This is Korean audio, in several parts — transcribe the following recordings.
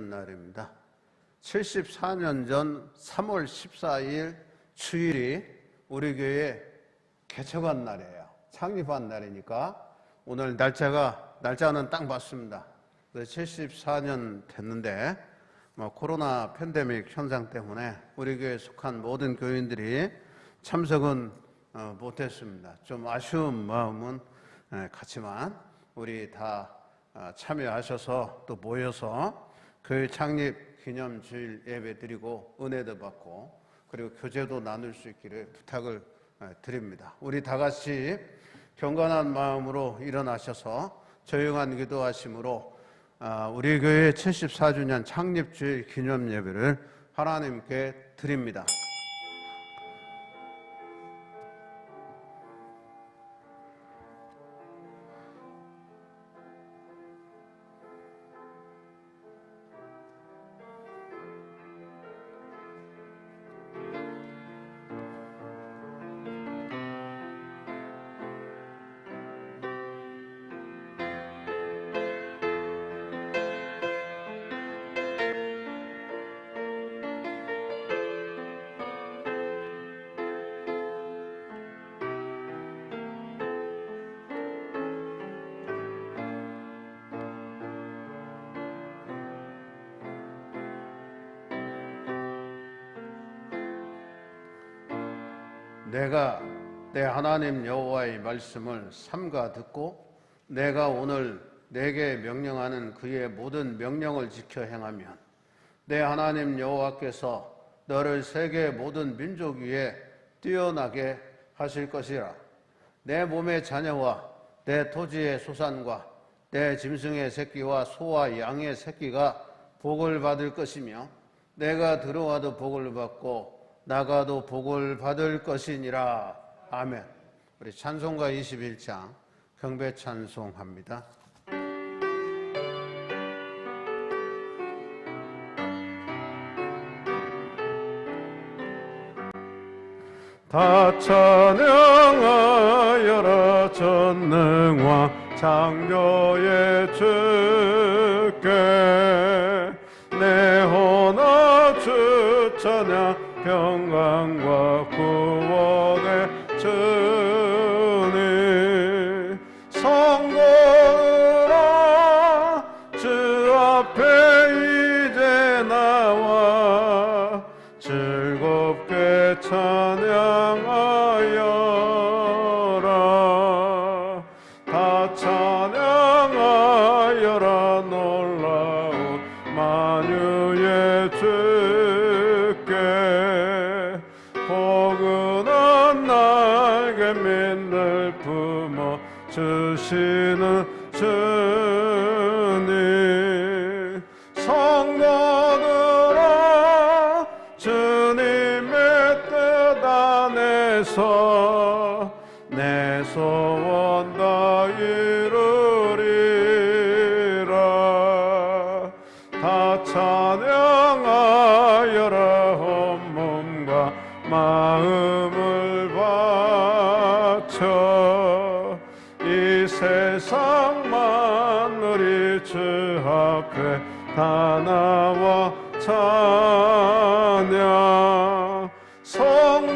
주는 날입니다. 74년 전 3월 14일 주일이 우리 교회 개척한 날이에요. 창립한 날이니까 오늘 날짜는 딱 맞습니다. 74년 됐는데 코로나 팬데믹 현상 때문에 우리 교회에 속한 모든 교인들이 참석은 못했습니다. 좀 아쉬운 마음은 같지만 우리 다 참여하셔서 또 모여서 교회 창립 기념 주일 예배 드리고 은혜도 받고 그리고 교제도 나눌 수 있기를 부탁을 드립니다. 우리 다 같이 경건한 마음으로 일어나셔서 조용한 기도하심으로 우리 교회 74주년 창립주일 기념 예배를 하나님께 드립니다. 내가 내 하나님 여호와의 말씀을 삼가 듣고 내가 오늘 내게 명령하는 그의 모든 명령을 지켜 행하면 내 하나님 여호와께서 너를 세계 모든 민족 위에 뛰어나게 하실 것이라. 내 몸의 자녀와 내 토지의 소산과 내 짐승의 새끼와 소와 양의 새끼가 복을 받을 것이며 내가 들어와도 복을 받고 나가도 복을 받을 것이니라. 아멘. 우리 찬송가 21장 경배 찬송합니다. 다 찬양하여라 전능왕 창조의 주께 내 혼아 주 찬양 평강과 구원의 주님 성도들아 주 앞에 이제 나와 즐겁게 찬양하여라. 다 찬양하여라 놀라운 만유의 주께 포근한 날개 민들 품어 주시는 주님 성도들아 주님의 뜻 안에서 내 소원 다 이루리라. 다 찬양하여라 온몸과 마음을 바쳐 이 세상 만물이 주 앞에 다 나와 찬양 성도들아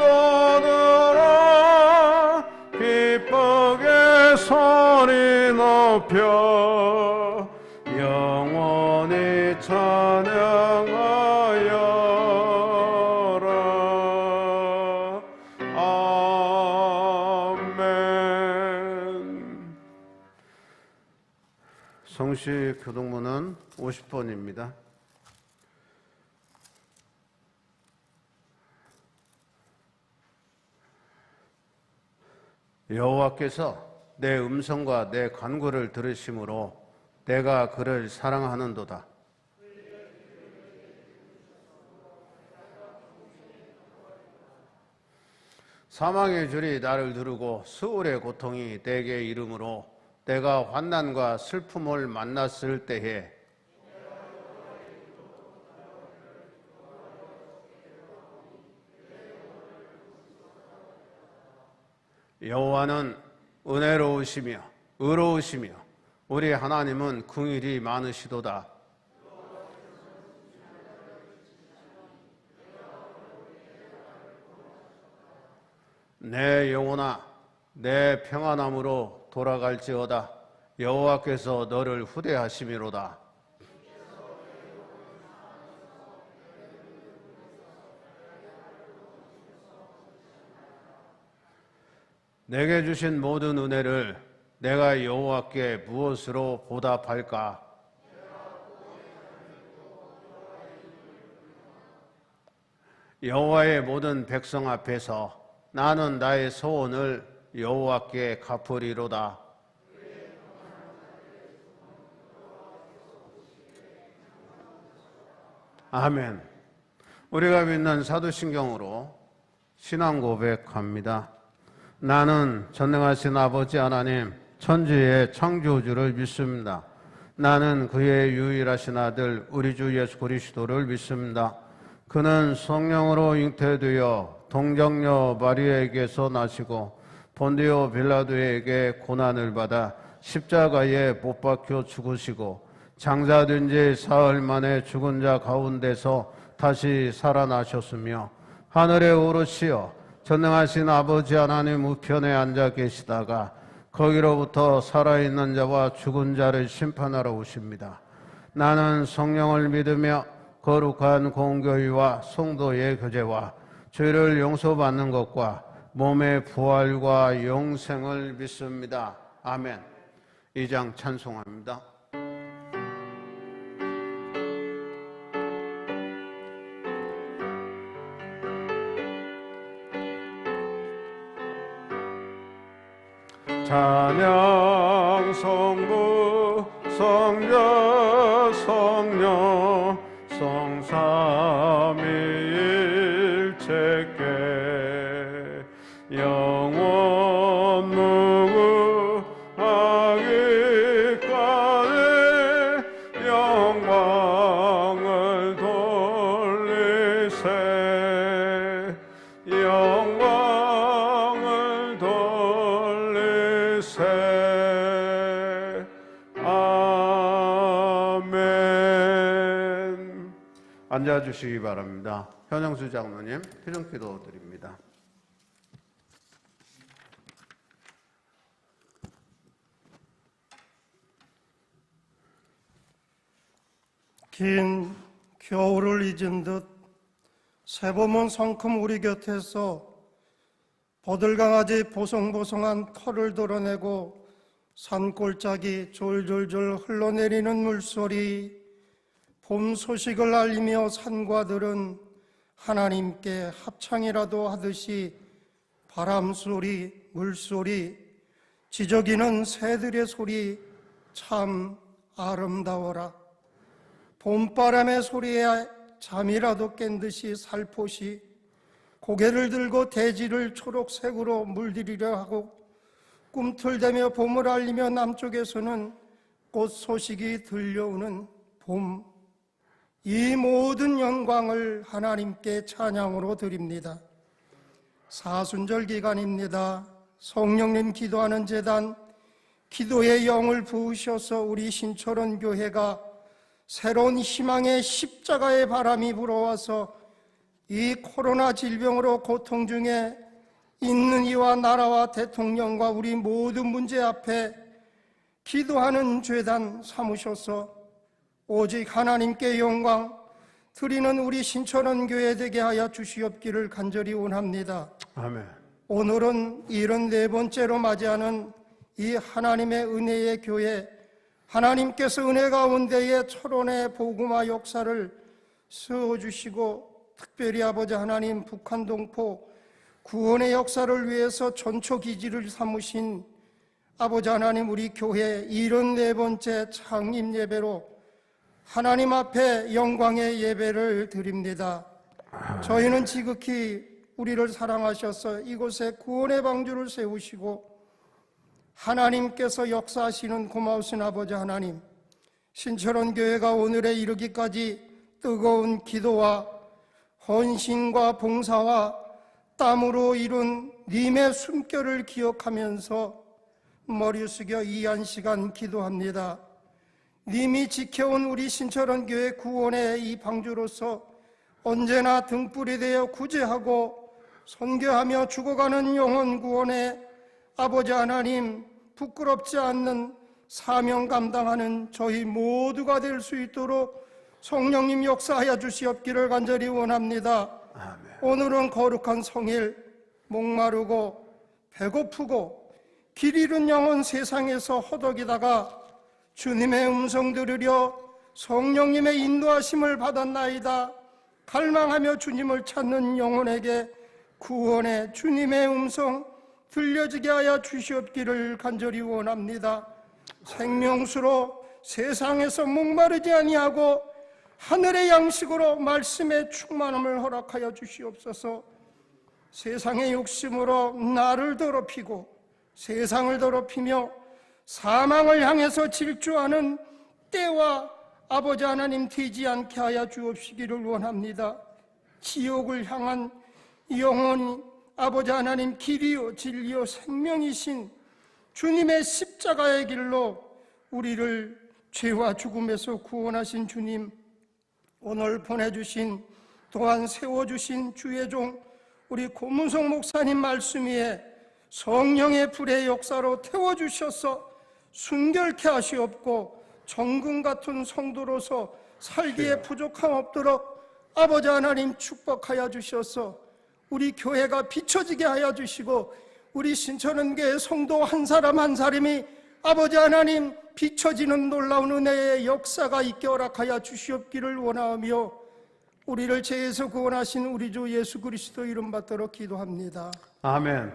기쁘게 소리 높여 영원히 찬양하여라. 아멘. 성시 교동문은 50번입니다. 여호와께서 내 음성과 내 간구를 들으심으로 내가 그를 사랑하는도다. 사망의 줄이 나를 두르고 수울의 고통이 내게 이름으로 내가 환난과 슬픔을 만났을 때에 여호와는 은혜로우시며 의로우시며 우리 하나님은 긍휼이 많으시도다. 내 영혼아 내 평안함으로 돌아갈지어다. 여호와께서 너를 후대하심이로다. 내게 주신 모든 은혜를 내가 여호와께 무엇으로 보답할까? 여호와의 모든 백성 앞에서 나는 나의 소원을 여호와께 갚으리로다. 아멘. 우리가 믿는 사도신경으로 신앙 고백합니다. 나는 전능하신 아버지 하나님 천지의 창조주를 믿습니다. 나는 그의 유일하신 아들 우리 주 예수 그리스도를 믿습니다. 그는 성령으로 잉태되어 동정녀 마리아에게서 나시고 본디오 빌라도에게 고난을 받아 십자가에 못 박혀 죽으시고 장사된 지 사흘 만에 죽은 자 가운데서 다시 살아나셨으며 하늘에 오르시어 전능하신 아버지 하나님 우편에 앉아 계시다가 거기로부터 살아있는 자와 죽은 자를 심판하러 오십니다. 나는 성령을 믿으며 거룩한 공교회와 성도의 교제와 죄를 용서받는 것과 몸의 부활과 영생을 믿습니다. 아멘. 2장 찬송합니다. 찬양 성부 성자 성령 성삼위일체께 영원 무궁하기까지 영광을 돌리세 영광을 돌리세. 아멘. 앉아주시기 바랍니다. 현영수 장로님 필름기도 드립니다. 긴 겨울을 잊은 듯 새봄은 성큼 우리 곁에서 버들강아지 보송보송한 털을 드러내고 산골짜기 졸졸졸 흘러내리는 물소리, 봄 소식을 알리며 산과들은 하나님께 합창이라도 하듯이 바람소리, 물소리, 지저귀는 새들의 소리 참 아름다워라. 봄바람의 소리에 잠이라도 깬 듯이 살포시 고개를 들고 대지를 초록색으로 물들이려 하고 꿈틀대며 봄을 알리며 남쪽에서는 꽃 소식이 들려오는 봄. 이 모든 영광을 하나님께 찬양으로 드립니다. 사순절 기간입니다. 성령님 기도하는 제단, 기도의 영을 부으셔서 우리 신철원 교회가 새로운 희망의 십자가의 바람이 불어와서 이 코로나 질병으로 고통 중에 있는 이와 나라와 대통령과 우리 모든 문제 앞에 기도하는 죄단 삼으셔서 오직 하나님께 영광 드리는 우리 신천원 교회 되게 하여 주시옵기를 간절히 원합니다. 아멘. 오늘은 74번째로 맞이하는 이 하나님의 은혜의 교회, 하나님께서 은혜 가운데에 철원의 복음화 역사를 세워주시고 특별히 아버지 하나님 북한 동포 구원의 역사를 위해서 전초기지를 삼으신 아버지 하나님 우리 교회 74번째 창립 예배로 하나님 앞에 영광의 예배를 드립니다. 저희는 지극히 우리를 사랑하셔서 이곳에 구원의 방주를 세우시고 하나님께서 역사하시는 고마우신 아버지 하나님, 신철원 교회가 오늘에 이르기까지 뜨거운 기도와 헌신과 봉사와 땀으로 이룬 님의 숨결을 기억하면서 머리 숙여 이 한 시간 기도합니다. 님이 지켜온 우리 신철원 교회 구원의 이 방주로서 언제나 등불이 되어 구제하고 선교하며 죽어가는 영혼 구원에 아버지 하나님 부끄럽지 않는 사명 감당하는 저희 모두가 될 수 있도록 성령님 역사하여 주시옵기를 간절히 원합니다. 아멘. 오늘은 거룩한 성일, 목마르고 배고프고 길 잃은 영혼 세상에서 허덕이다가 주님의 음성 들으려 성령님의 인도하심을 받았나이다. 갈망하며 주님을 찾는 영혼에게 구원의 주님의 음성 들려지게 하여 주시옵기를 간절히 원합니다. 생명수로 세상에서 목마르지 아니하고 하늘의 양식으로 말씀의 충만함을 허락하여 주시옵소서. 세상의 욕심으로 나를 더럽히고 세상을 더럽히며 사망을 향해서 질주하는 때와 아버지 하나님 되지 않게 하여 주옵시기를 원합니다. 지옥을 향한 영혼이 아버지 하나님 길이요 진리요 생명이신 주님의 십자가의 길로 우리를 죄와 죽음에서 구원하신 주님, 오늘 보내주신 또한 세워주신 주의 종 우리 고문성 목사님 말씀 위에 성령의 불의 역사로 태워주셔서 순결케 하시옵고 정금 같은 성도로서 살기에 부족함 없도록 아버지 하나님 축복하여 주셔서 우리 교회가 비춰지게 하여 주시고 우리 신천은교회 성도 한 사람 한 사람이 아버지 하나님 비춰지는 놀라운 은혜의 역사가 있게 허락하여 주시옵기를 원하며 우리를 죄에서 구원하신 우리 주 예수 그리스도 이름 받도록 기도합니다. 아멘.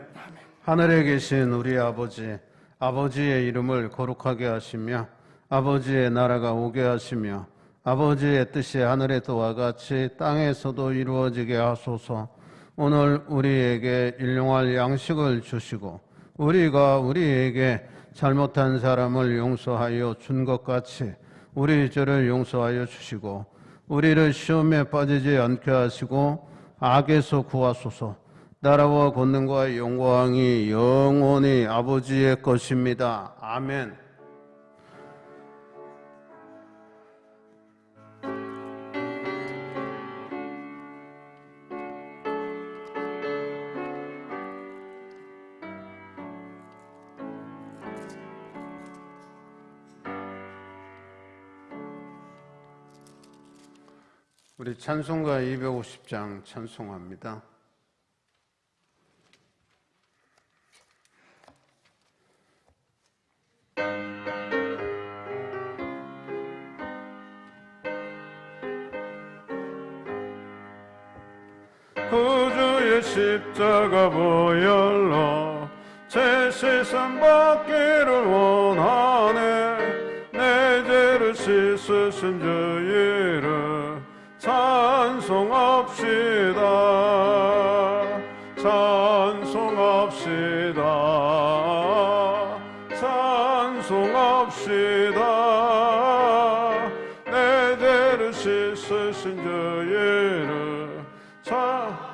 하늘에 계신 우리 아버지, 아버지의 이름을 거룩하게 하시며 아버지의 나라가 오게 하시며 아버지의 뜻이 하늘에서와 같이 땅에서도 이루어지게 하소서. 오늘 우리에게 일용할 양식을 주시고 우리가 우리에게 잘못한 사람을 용서하여 준 것 같이 우리 죄를 용서하여 주시고 우리를 시험에 빠지지 않게 하시고 악에서 구하소서. 나라와 권능과 영광이 영원히 아버지의 것입니다. 아멘. 우리 찬송가 250장 찬송합니다. 구주의 십자가 보혈로 제 세상 받기를 원하네. 내 죄를 씻으신 주 이름 찬송합시다. 찬송합시다. 찬송합시다. 내 죄를 씻으신 주 이름 찬송합시다.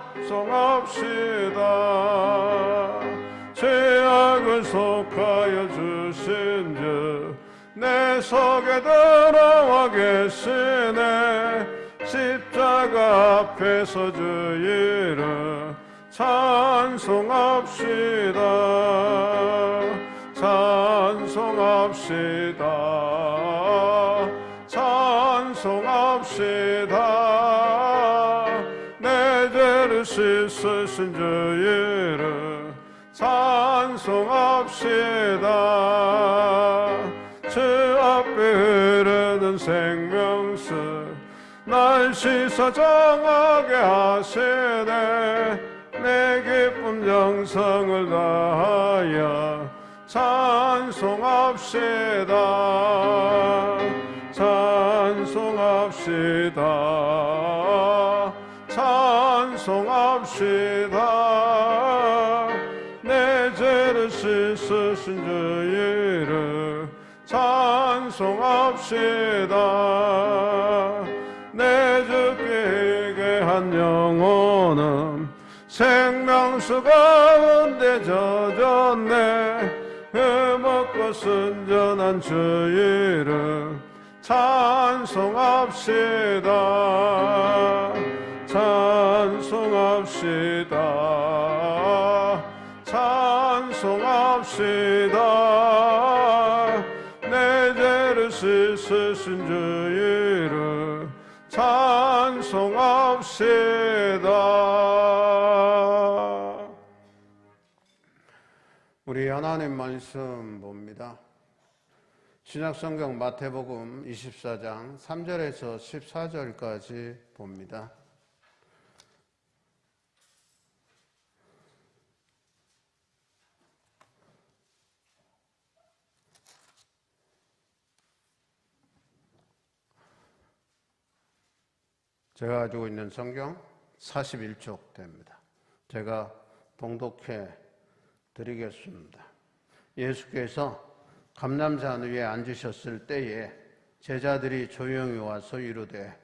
죄악을 속하여 주신 주 내 속에 들어와 계시네. 십자가 앞에서 주 이름 찬송합시다. 찬송합시다. 찬송합시다. 내 죄를 씻으신 주 이름 찬송합시다. 주 앞에 흐르는 생명수 날 씻어 정하게 하시네. 내 기쁨 정성을 다하여 찬송합시다. 찬송합시다. 찬송합시다. 내 죄를 씻으신 주 이름 찬송합시다. 내 주께 회개한 영혼은 생명수 가운데 젖었네. 흠없고 순전한 주 이름 찬송합시다. 찬송합시다. 내 죄를 씻으신 주 이름 찬송합시다. 우리 하나님 말씀 봅니다. 신약성경 마태복음 24장 3절에서 14절까지 봅니다. 제가 가지고 있는 성경 41쪽 됩니다. 제가 봉독해 드리겠습니다. 예수께서 감람산 위에 앉으셨을 때에 제자들이 조용히 와서 이르되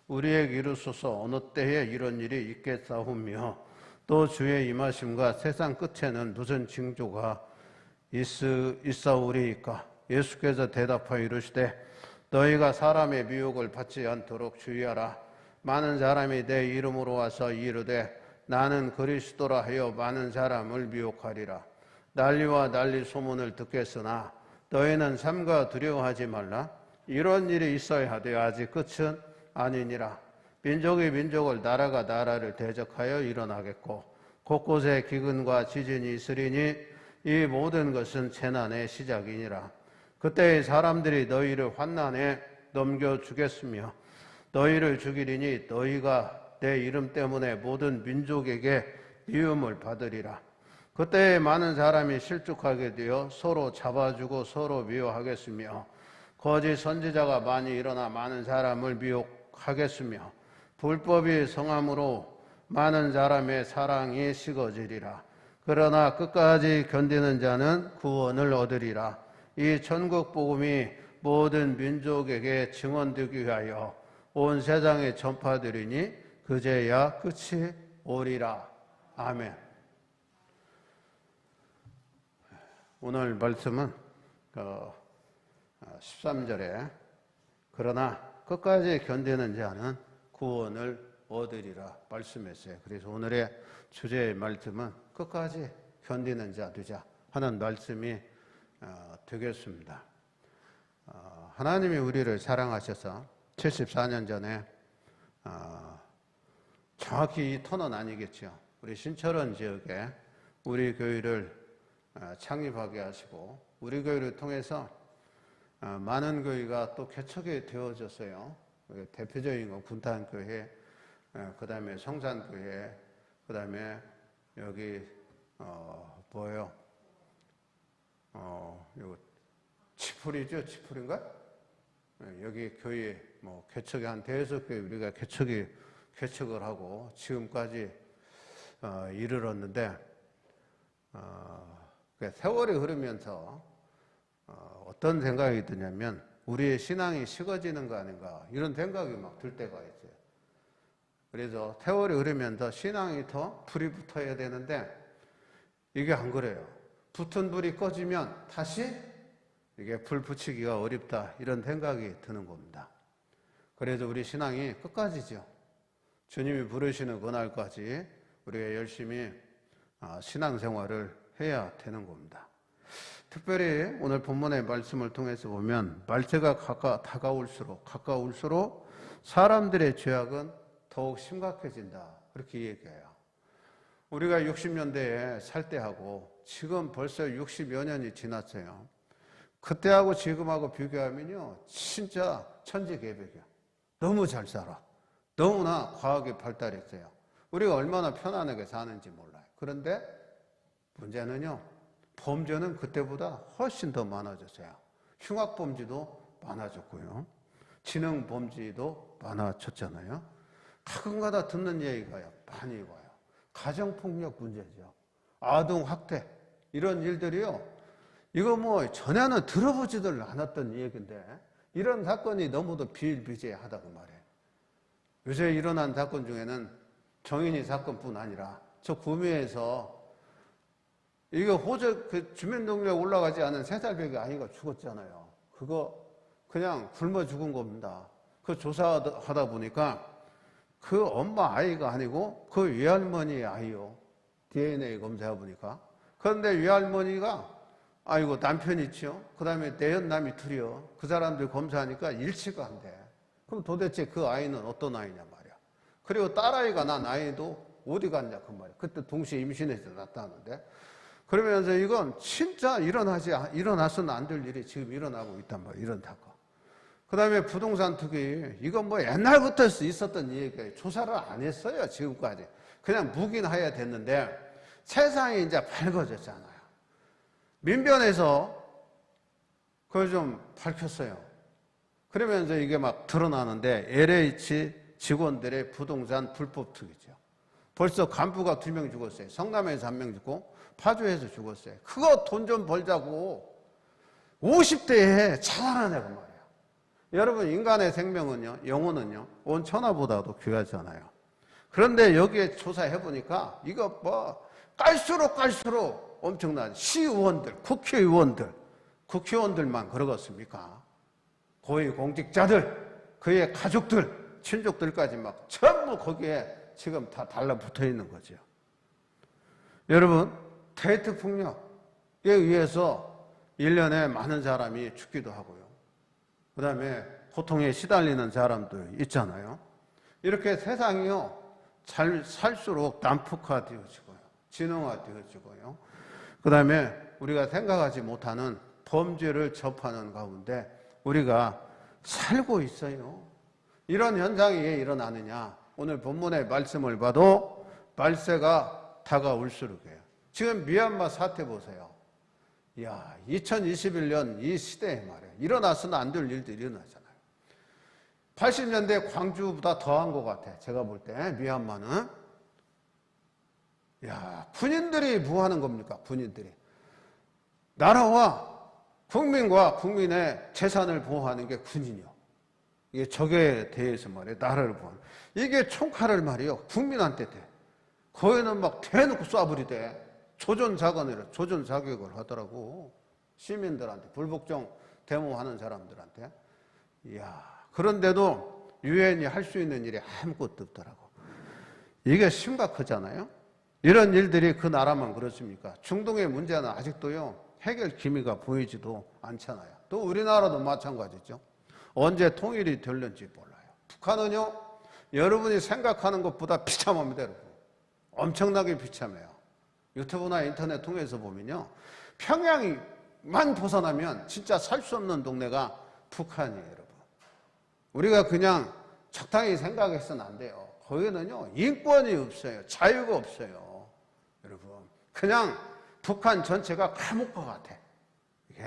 우리에게 이르소서 어느 때에 이런 일이 있겠사오며 또 주의 임하심과 세상 끝에는 무슨 징조가 있사오리이까. 예수께서 대답하여 이르시되 너희가 사람의 미혹을 받지 않도록 주의하라. 많은 사람이 내 이름으로 와서 이르되 나는 그리스도라 하여 많은 사람을 미혹하리라. 난리와 난리 소문을 듣겠으나 너희는 삼가 두려워하지 말라. 이런 일이 있어야 하되 아직 끝은 아니니라. 민족이 민족을 나라가 나라를 대적하여 일어나겠고 곳곳에 기근과 지진이 있으리니 이 모든 것은 재난의 시작이니라. 그때 사람들이 너희를 환난에 넘겨주겠으며 너희를 죽이리니 너희가 내 이름 때문에 모든 민족에게 미움을 받으리라. 그때 많은 사람이 실족하게 되어 서로 잡아주고 서로 미워하겠으며 거짓 선지자가 많이 일어나 많은 사람을 미혹하겠으며 불법이 성함으로 많은 사람의 사랑이 식어지리라. 그러나 끝까지 견디는 자는 구원을 얻으리라. 이 천국 복음이 모든 민족에게 증언되기 위하여 온 세상에 전파되리니 그제야 끝이 오리라. 아멘. 오늘 말씀은 13절에 그러나 끝까지 견디는 자는 구원을 얻으리라 말씀했어요. 그래서 오늘의 주제의 말씀은 끝까지 견디는 자 되자 하는 말씀이 되겠습니다. 하나님이 우리를 사랑하셔서 74년 전에 정확히 이 터는 아니겠죠. 우리 신철원 지역에 우리 교회를 창립하게 하시고 우리 교회를 통해서 많은 교회가 또 개척이 되어졌어요. 대표적인 건 군탄교회, 그 다음에 성산교회, 그 다음에 여기 뭐예요? 이거 치풀이죠? 치풀인가? 여기 교회 뭐 개척이 한 대여섯 교회 우리가 개척을 하고 지금까지 이르렀는데 세월이 흐르면서 어떤 생각이 드냐면 우리의 신앙이 식어지는 거 아닌가 이런 생각이 막 들 때가 있어요. 그래서 세월이 흐르면서 신앙이 더 불이 붙어야 되는데 이게 안 그래요. 붙은 불이 꺼지면 다시 이게 불 붙이기가 어렵다 이런 생각이 드는 겁니다. 그래서 우리 신앙이 끝까지죠. 주님이 부르시는 그날까지 우리가 열심히 신앙생활을 해야 되는 겁니다. 특별히 오늘 본문의 말씀을 통해서 보면 말세가 가까울수록 사람들의 죄악은 더욱 심각해진다 그렇게 얘기해요. 우리가 60년대에 살 때하고 지금 벌써 60여 년이 지났어요. 그때하고 지금하고 비교하면요 진짜 천지개벽이야. 너무 잘 살아. 너무나 과학이 발달했어요. 우리가 얼마나 편안하게 사는지 몰라요. 그런데 문제는요 범죄는 그때보다 훨씬 더 많아졌어요. 흉악범죄도 많아졌고요. 지능범죄도 많아졌잖아요. 가끔가다 듣는 얘기가 많이 와요. 가정폭력 문제죠. 아동학대 이런 일들이요. 이거 뭐 전에는 들어보지들 않았던 얘기인데 이런 사건이 너무도 비일비재하다고 말해요. 요새 일어난 사건 중에는 정인이 사건뿐 아니라 저 구미에서 이거 그 주민등록에 올라가지 않은 3살배기 아이가 죽었잖아요. 그거 그냥 굶어 죽은 겁니다. 그 조사하다 보니까 그 엄마 아이가 아니고 그 외할머니의 아이요. DNA 검사해 보니까. 그런데 외할머니가 아이고 남편이 있죠. 그 다음에 내연남이 둘이요. 그 사람들 검사하니까 일치가 안 돼. 그럼 도대체 그 아이는 어떤 아이냐 말이야. 그리고 딸아이가 난 아이도 어디 갔냐 그 말이야. 그때 동시에 임신해서 났다는데. 그러면서 이건 진짜 일어나서는 안 될 일이 지금 일어나고 있단 말이야. 이런 사건. 그 다음에 부동산 투기. 이건 뭐 옛날부터 있었던 얘기예요. 조사를 안 했어요. 지금까지. 그냥 묵인해야 됐는데 세상이 이제 밝아졌잖아요. 민변에서 그걸 좀 밝혔어요. 그러면서 이게 막 드러나는데 LH 직원들의 부동산 불법 투기죠. 벌써 간부가 2명 죽었어요. 성남에서 1명 죽고 파주에서 죽었어요. 그거 돈 좀 벌자고 50대에 자살하냐고 말이에요. 여러분 인간의 생명은요, 영혼은요, 온 천하보다도 귀하잖아요. 그런데 여기에 조사해보니까 이거 뭐 깔수록 엄청난 시의원들, 국회의원들만 그러겠습니까? 고위공직자들, 그의 가족들, 친족들까지 막 전부 거기에 지금 다 달라붙어 있는 거죠. 여러분, 데이트 폭력에 의해서 1년에 많은 사람이 죽기도 하고요. 그 다음에 고통에 시달리는 사람도 있잖아요. 이렇게 세상이요, 잘 살수록 난폭화되어지고요. 진흥화되어지고요. 그 다음에 우리가 생각하지 못하는 범죄를 접하는 가운데 우리가 살고 있어요. 이런 현상이 왜 일어나느냐? 오늘 본문의 말씀을 봐도 말세가 다가올수록이에요. 지금 미얀마 사태 보세요. 이야, 2021년 이 시대에 말이에요. 일어나서는 안 될 일들이 일어나잖아요. 80년대 광주보다 더한 것 같아. 제가 볼 때 미얀마는. 야, 군인들이 뭐 하는 겁니까? 군인들이. 나라와 국민과 국민의 재산을 보호하는 게 군인이요. 이게 적에 대해서 말이에요. 나라를 보호하는. 이게 총칼을 말이에요. 국민한테 대. 거기는 막 대놓고 쏴버리대. 조전 자격을 하더라고. 시민들한테, 불복종 데모하는 사람들한테. 이야, 그런데도 유엔이 할 수 있는 일이 아무것도 없더라고. 이게 심각하잖아요. 이런 일들이 그 나라만 그렇습니까? 중동의 문제는 아직도요, 해결 기미가 보이지도 않잖아요. 또 우리나라도 마찬가지죠. 언제 통일이 될는지 몰라요. 북한은요, 여러분이 생각하는 것보다 비참합니다, 여러분. 엄청나게 비참해요. 유튜브나 인터넷 통해서 보면요, 평양만 벗어나면 진짜 살 수 없는 동네가 북한이에요, 여러분. 우리가 그냥 적당히 생각해서는 안 돼요. 거기는요, 인권이 없어요. 자유가 없어요. 여러분. 그냥 북한 전체가 감옥과 같아. 이게?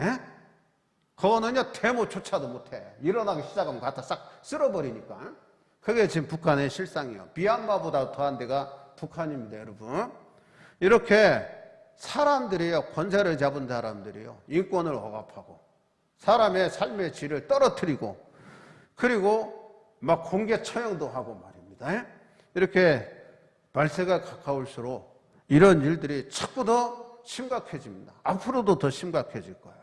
그거는요, 데모조차도 못해. 일어나기 시작하면 갖다 싹 쓸어버리니까. 그게 지금 북한의 실상이에요. 미얀마보다 더한 데가 북한입니다, 여러분. 이렇게 사람들이요, 권세를 잡은 사람들이요, 인권을 억압하고, 사람의 삶의 질을 떨어뜨리고, 그리고 막 공개 처형도 하고 말입니다. 이렇게 말세가 가까울수록 이런 일들이 자꾸 더 심각해집니다. 앞으로도 더 심각해질 거예요.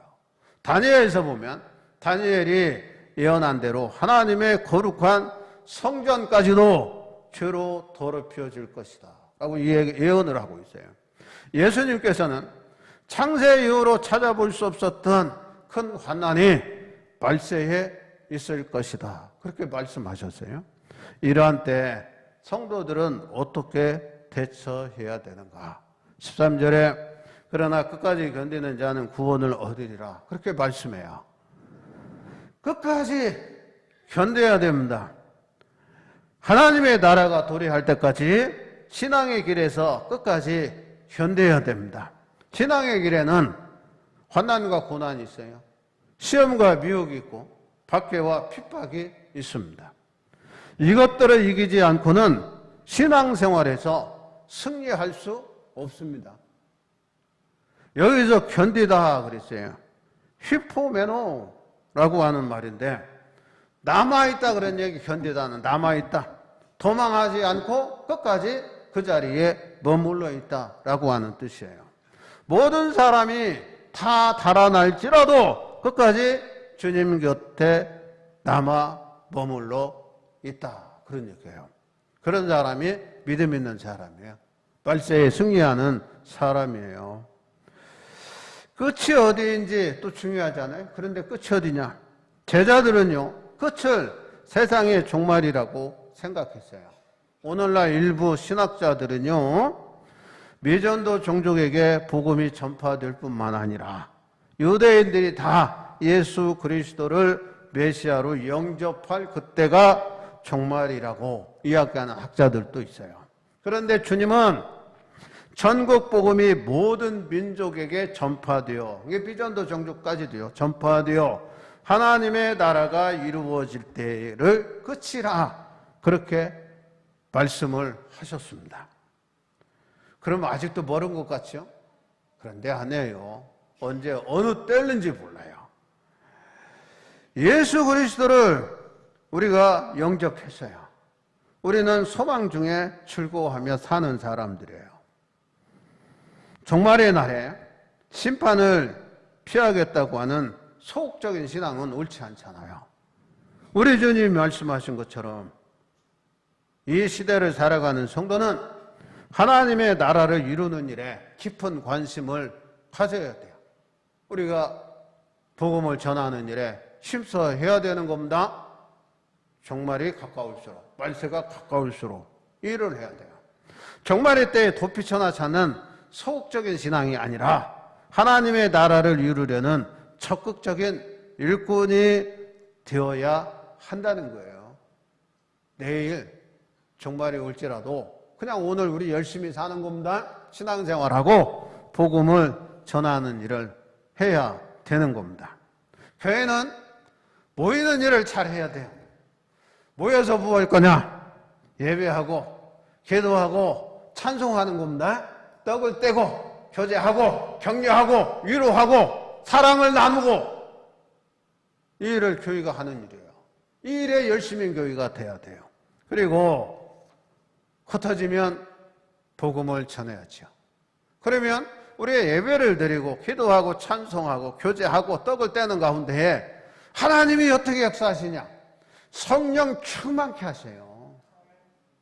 다니엘에서 보면 다니엘이 예언한 대로 하나님의 거룩한 성전까지도 죄로 더럽혀질 것이다 라고 예언을 하고 있어요. 예수님께서는 창세 이후로 찾아볼 수 없었던 큰 환난이 말세에 있을 것이다, 그렇게 말씀하셨어요. 이러한 때 성도들은 어떻게 대처해야 되는가? 13절에 그러나 끝까지 견디는 자는 구원을 얻으리라, 그렇게 말씀해요. 끝까지 견뎌야 됩니다. 하나님의 나라가 도래할 때까지 신앙의 길에서 끝까지 견뎌야 됩니다. 신앙의 길에는 환난과 고난이 있어요. 시험과 미혹이 있고 박해와 핍박이 있습니다. 이것들을 이기지 않고는 신앙생활에서 승리할 수 없습니다. 여기서 견디다 그랬어요. 휘포메노라고 하는 말인데, 남아있다 그런 얘기. 견디다는 남아있다, 도망하지 않고 끝까지 그 자리에 머물러 있다라고 하는 뜻이에요. 모든 사람이 다 달아날지라도 끝까지 주님 곁에 남아 머물러 있다, 그런 얘기예요. 그런 사람이 믿음 있는 사람이에요. 말세에 승리하는 사람이에요. 끝이 어디인지 또 중요하잖아요. 그런데 끝이 어디냐? 제자들은요, 끝을 세상의 종말이라고 생각했어요. 오늘날 일부 신학자들은요, 미전도 종족에게 복음이 전파될 뿐만 아니라 유대인들이 다 예수 그리스도를 메시아로 영접할 그때가 종말이라고 이야기하는 학자들도 있어요. 그런데 주님은 전국 복음이 모든 민족에게 전파되어, 이게 비전도 종족까지도요, 전파되어 하나님의 나라가 이루어질 때를 끝이라 그렇게 말씀을 하셨습니다. 그럼 아직도 멀은 것 같죠? 그런데 아니에요. 언제 어느 때일는지 몰라요. 예수 그리스도를 우리가 영접했어요. 우리는 소망 중에 즐거워하며 사는 사람들이에요. 종말의 날에 심판을 피하겠다고 하는 소극적인 신앙은 옳지 않잖아요. 우리 주님이 말씀하신 것처럼 이 시대를 살아가는 성도는 하나님의 나라를 이루는 일에 깊은 관심을 가져야 돼요. 우리가 복음을 전하는 일에 힘써해야 되는 겁니다. 종말이 가까울수록, 말세가 가까울수록 일을 해야 돼요. 종말의 때에 도피처나 찾는 소극적인 신앙이 아니라 하나님의 나라를 이루려는 적극적인 일꾼이 되어야 한다는 거예요. 내일 종말이 올지라도 그냥 오늘 우리 열심히 사는 겁니다. 신앙생활하고 복음을 전하는 일을 해야 되는 겁니다. 교회는 모이는 일을 잘 해야 돼요. 모여서 뭐 할 거냐? 예배하고 기도하고 찬송하는 겁니다. 떡을 떼고 교제하고 격려하고 위로하고 사랑을 나누고 이 일을 교회가 하는 일이에요. 이 일에 열심인 교회가 돼야 돼요. 그리고 흩어지면 복음을 전해야죠. 그러면 우리의 예배를 드리고 기도하고 찬송하고 교제하고 떡을 떼는 가운데 하나님이 어떻게 역사하시냐? 성령 충만케 하세요.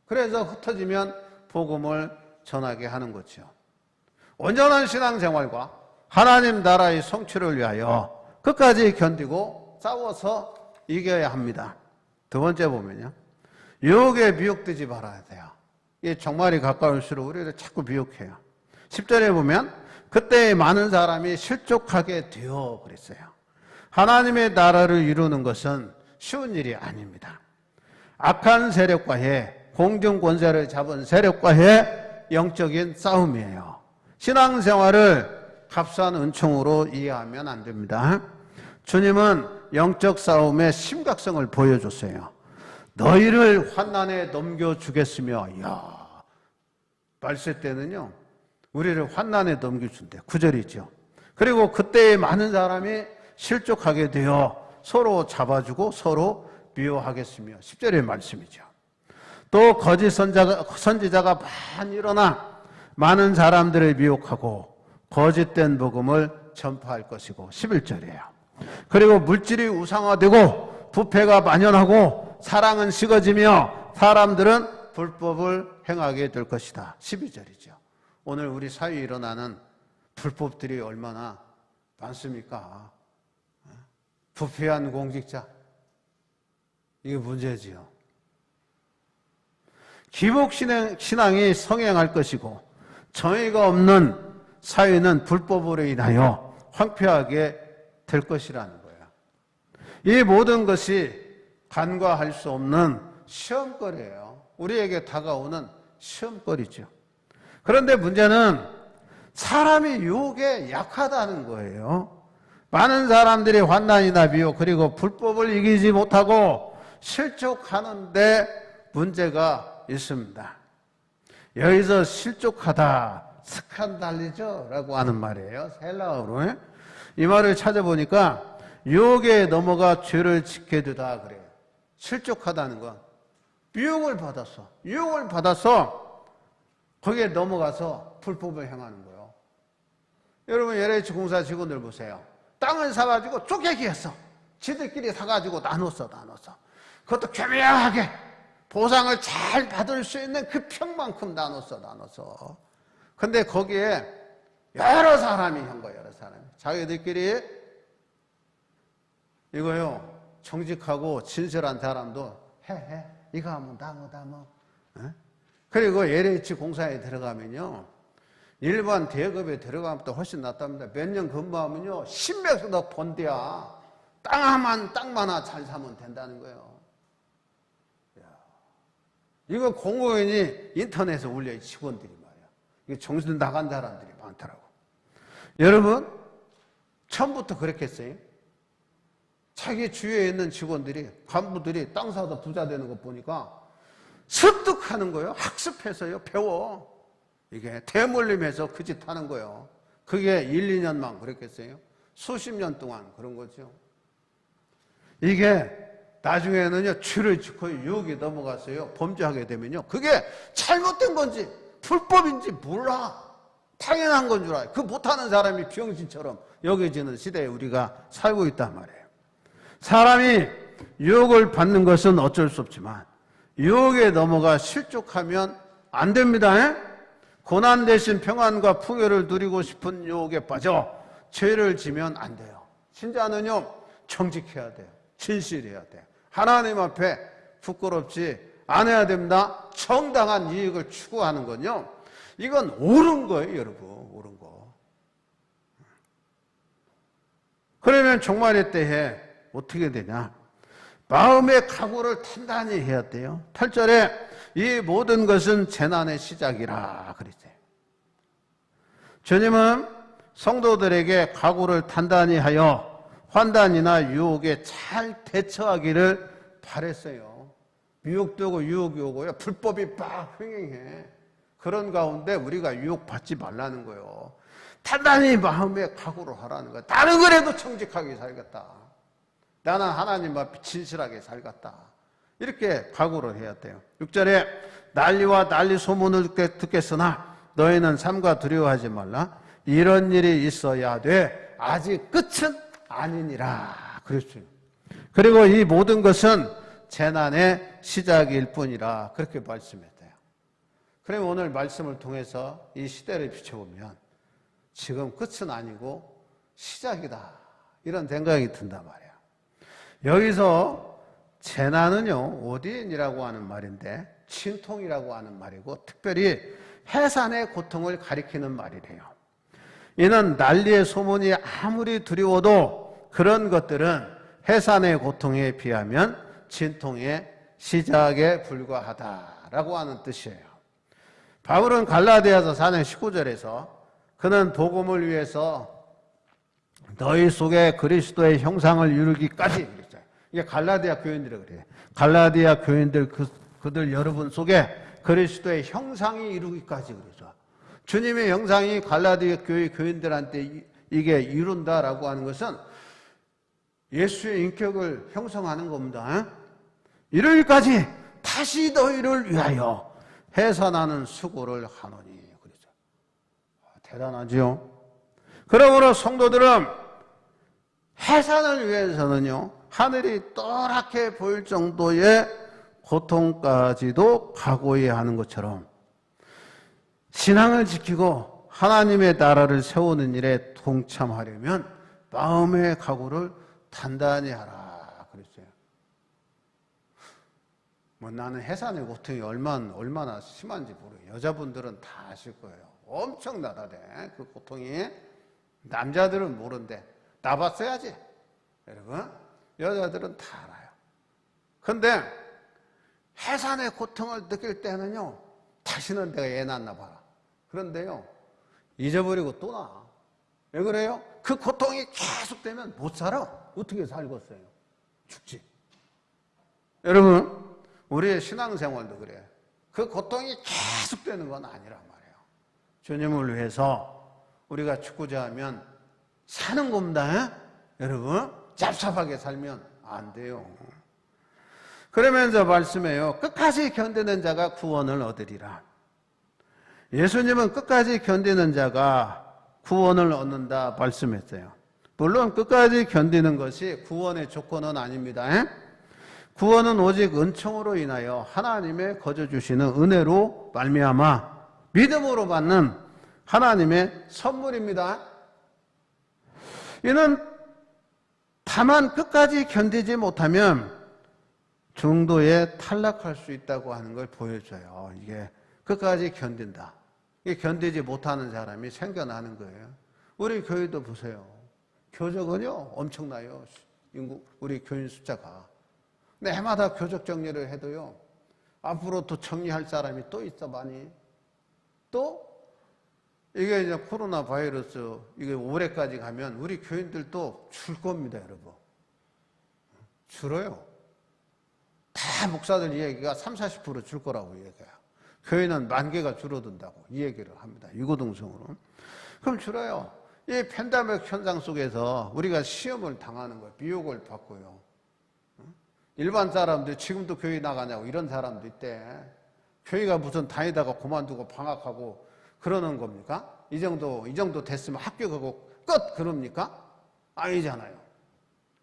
그래서 흩어지면 복음을 전하게 하는 거죠. 온전한 신앙생활과 하나님 나라의 성취를 위하여 끝까지 견디고 싸워서 이겨야 합니다. 두 번째 보면요, 유혹에 미혹되지 말아야 돼요. 이 종말이 가까울수록 우리를 자꾸 미혹해요. 10절에 보면 그때 많은 사람이 실족하게 되어 그랬어요. 하나님의 나라를 이루는 것은 쉬운 일이 아닙니다. 악한 세력과의 공중 권세를 잡은 세력과의 영적인 싸움이에요. 신앙생활을 값싼 은총으로 이해하면 안 됩니다. 주님은 영적 싸움의 심각성을 보여줬어요. 너희를 환난에 넘겨주겠으며, 이야, 말세 때는요, 우리를 환난에 넘겨준대. 9절이죠. 그리고 그때에 많은 사람이 실족하게 되어 서로 잡아주고 서로 미워하겠으며, 10절의 말씀이죠. 또 거짓 선지자가 많이 일어나 많은 사람들을 미혹하고 거짓된 복음을 전파할 것이고, 11절이에요. 그리고 물질이 우상화되고 부패가 만연하고 사랑은 식어지며 사람들은 불법을 행하게 될 것이다. 12절이죠. 오늘 우리 사회에 일어나는 불법들이 얼마나 많습니까? 부패한 공직자, 이게 문제지요. 기복신앙이 성행할 것이고 정의가 없는 사회는 불법으로 인하여 황폐하게 될 것이라는 거예요. 이 모든 것이 간과할 수 없는 시험거리예요. 우리에게 다가오는 시험거리죠. 그런데 문제는 사람이 유혹에 약하다는 거예요. 많은 사람들이 환난이나 미혹 그리고 불법을 이기지 못하고 실족하는데 문제가 있습니다. 여기서 실족하다, 스칸달리죠 라고 하는 말이에요. 헬라어로. 이 말을 찾아보니까 유혹에 넘어가 죄를 짓게 되다 그래요. 실족하다는 건 유혹을 받아서 거기에 넘어가서 불법을 행하는 거예요. 여러분 LH 공사 직원들 보세요. 땅을 사가지고 쪼개기 했어. 지들끼리 사가지고 나눴어. 그것도 교묘하게 보상을 잘 받을 수 있는 그 평만큼 나눴어. 근데 거기에 여러 사람이 한 거예요. 여러 사람이. 자기들끼리 이거요. 정직하고 진실한 사람도 해. 이거 하면 다 뭐. 그리고 LH 공사에 들어가면요. 일반 대급에 들어가면 또 훨씬 낫답니다. 몇 년 근무하면요. 10몇억 번대야. 땅만 하나 잘 사면 된다는 거예요. 이거 공무원이 인터넷에 올려요. 직원들이 말이야. 이게 정신 나간 사람들이 많더라고. 여러분, 처음부터 그랬겠어요? 자기 주위에 있는 직원들이, 간부들이 땅 사다 부자 되는 거 보니까 습득하는 거예요. 학습해서요. 배워. 이게 대물림해서 그 짓 하는 거예요. 그게 1, 2년만 그랬겠어요? 수십 년 동안 그런 거죠. 이게 나중에는요, 죄를 짓고 유혹이 넘어갔어요. 범죄하게 되면요. 그게 잘못된 건지, 불법인지 몰라. 당연한 건 줄 알아요. 그 못하는 사람이 병신처럼 여겨지는 시대에 우리가 살고 있단 말이에요. 사람이 유혹을 받는 것은 어쩔 수 없지만, 유혹에 넘어가 실족하면 안 됩니다. 고난 대신 평안과 풍요를 누리고 싶은 유혹에 빠져 죄를 지면 안 돼요. 신자는요, 정직해야 돼요. 진실해야 돼요. 하나님 앞에 부끄럽지 않아야 됩니다. 정당한 이익을 추구하는 건요, 이건 옳은 거예요, 여러분. 옳은 거. 그러면 종말의 때에 어떻게 되냐? 마음의 각오를 단단히 해야 돼요. 8절에 이 모든 것은 재난의 시작이라 그랬어요. 주님은 성도들에게 각오를 단단히 하여 환난이나 유혹에 잘 대처하기를 바랬어요. 미혹도 오고 유혹이 오고요. 불법이 막 횡행해. 그런 가운데 우리가 유혹받지 말라는 거예요. 단단히 마음의 각오를 하라는 거예요. 다른 거라도 정직하게 살겠다. 나는 하나님 앞에 진실하게 살겠다. 이렇게 각오를 해야 돼요. 6절에 난리와 난리 소문을 듣겠으나 너희는 삼가 두려워하지 말라. 이런 일이 있어야 돼. 아직 끝은 아니니라. 그랬어요. 그리고 이 모든 것은 재난의 시작일 뿐이라. 그렇게 말씀했대요. 그럼 오늘 말씀을 통해서 이 시대를 비춰보면 지금 끝은 아니고 시작이다. 이런 생각이 든단 말이에요. 여기서 재난은요, 오딘이라고 하는 말인데 진통이라고 하는 말이고 특별히 해산의 고통을 가리키는 말이래요. 이는 난리의 소문이 아무리 두려워도 그런 것들은 해산의 고통에 비하면 진통의 시작에 불과하다라고 하는 뜻이에요. 바울은 갈라디아서 4장 19절에서 그는 복음을 위해서 너희 속에 그리스도의 형상을 이루기까지 그랬어요. 이게 갈라디아 교인들이 그래요. 갈라디아 교인들 그들 여러분 속에 그리스도의 형상이 이루기까지 그러죠. 주님의 형상이 갈라디아 교회 교인들한테 이게 이룬다라고 하는 것은 예수의 인격을 형성하는 겁니다. 이르기까지 다시 너희를 위하여 해산하는 수고를 하노니 그러죠. 대단하죠. 그러므로 성도들은 해산을 위해서는요, 하늘이 또랗게 보일 정도의 고통까지도 각오해야 하는 것처럼 신앙을 지키고 하나님의 나라를 세우는 일에 동참하려면 마음의 각오를 단단히 하라 그랬어요. 나는 해산의 고통이 얼마나 심한지 모르겠어요. 여자분들은 다 아실 거예요. 엄청나다대 그 고통이. 남자들은 모른대. 나봤어야지. 여러분, 여자들은 다 알아요. 근데 해산의 고통을 느낄 때는요, 다시는 내가 애 낳나 봐라. 그런데요, 잊어버리고 또 나. 왜 그래요? 그 고통이 계속되면 못 살아. 어떻게 살겠어요? 죽지. 여러분, 우리의 신앙생활도 그래요. 그 고통이 계속되는 건 아니란 말이에요. 주님을 위해서 우리가 죽고자 하면 사는 겁니다. 여러분, 짭짭하게 살면 안 돼요. 그러면서 말씀해요. 끝까지 견디는 자가 구원을 얻으리라. 예수님은 끝까지 견디는 자가 구원을 얻는다 말씀했어요. 물론 끝까지 견디는 것이 구원의 조건은 아닙니다. 구원은 오직 은총으로 인하여 하나님의 거저 주시는 은혜로 말미암아 믿음으로 받는 하나님의 선물입니다. 이는 다만 끝까지 견디지 못하면 중도에 탈락할 수 있다고 하는 걸 보여줘요. 이게 끝까지 견딘다. 이게 견디지 못하는 사람이 생겨나는 거예요. 우리 교회도 보세요. 교적은요 엄청나요. 인구 우리 교인 숫자가 해마다 교적 정리를 해도요 앞으로 또 정리할 사람이 또 있어 많이. 또 이게 이제 코로나 바이러스 이게 올해까지 가면 우리 교인들도 줄 겁니다, 여러분. 줄어요. 다 목사들 이야기가 30, 40% 줄 거라고 얘기해요. 교회는 10,000개가 줄어든다고 이 얘기를 합니다. 유고동성으로. 그럼 줄어요. 이 팬데믹 현상 속에서 우리가 시험을 당하는 거예요. 미혹을 받고요. 일반 사람들 지금도 교회 나가냐고 이런 사람도 있대. 교회가 무슨 다니다가 그만두고 방학하고 그러는 겁니까? 이 정도 됐으면 합격하고 끝 그럽니까? 아니잖아요.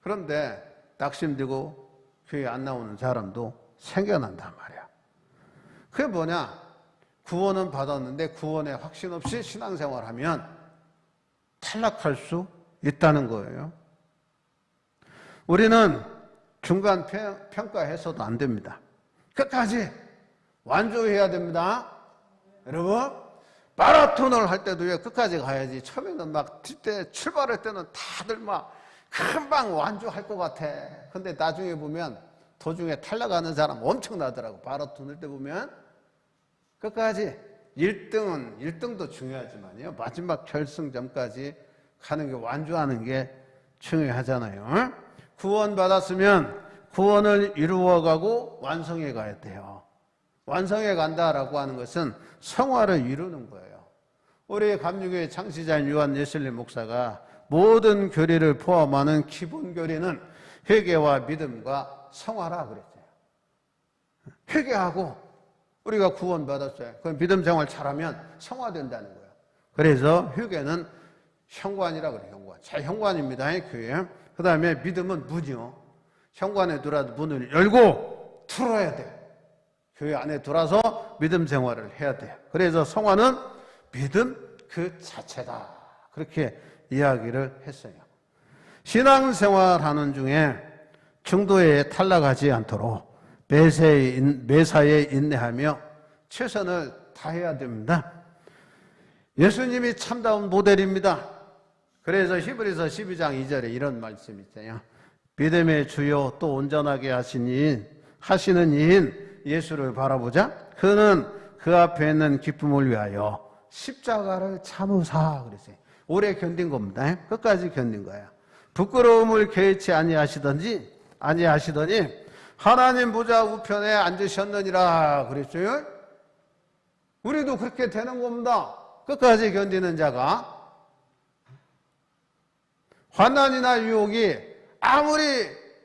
그런데 낙심되고 교회 안 나오는 사람도 생겨난단 말이야. 그게 뭐냐? 구원은 받았는데 구원에 확신 없이 신앙생활하면 탈락할 수 있다는 거예요. 우리는 중간 평가해서도 안 됩니다. 끝까지 완주해야 됩니다. 여러분, 마라톤을 할 때도요, 끝까지 가야지. 처음에는 막 출발할 때는 다들 막 금방 완주할 것 같아. 근데 나중에 보면 도중에 탈락하는 사람 엄청나더라고. 마라톤 할 때 보면 끝까지 1등도 중요하지만요. 마지막 결승점까지 가는 게 완주하는 게 중요하잖아요. 구원받았으면 구원을 이루어가고 완성해 가야 돼요. 완성해 간다라고 하는 것은 성화를 이루는 거예요. 우리 감리교회 창시자인 요한 예슬리 목사가 모든 교리를 포함하는 기본 교리는 회개와 믿음과 성화라 그랬어요. 회개하고 우리가 구원받았어요. 그럼 믿음 생활 잘하면 성화된다는 거예요. 그래서 회개는 현관이라 그래요. 현관. 제 현관입니다. 교회. 그 다음에 믿음은 문이요. 현관에 들어와도 문을 열고 들어야 돼요. 교회 안에 들어와서 믿음 생활을 해야 돼요. 그래서 성화는 믿음 그 자체다. 그렇게 이야기를 했어요. 신앙생활하는 중에 중도에 탈락하지 않도록 매사에 인내하며 최선을 다해야 됩니다. 예수님이 참다운 모델입니다. 그래서 히브리서 12장 2절에 이런 말씀이 있어요. 믿음의 주요 또 온전하게 하시는 이인 예수를 바라보자. 그는 그 앞에 있는 기쁨을 위하여 십자가를 참으사 그랬어요. 오래 견딘 겁니다. 끝까지 견딘 거예요. 부끄러움을 개의치 아니하시더니 하나님 보좌 우편에 앉으셨느니라 그랬어요. 우리도 그렇게 되는 겁니다. 끝까지 견디는 자가. 환난이나 유혹이 아무리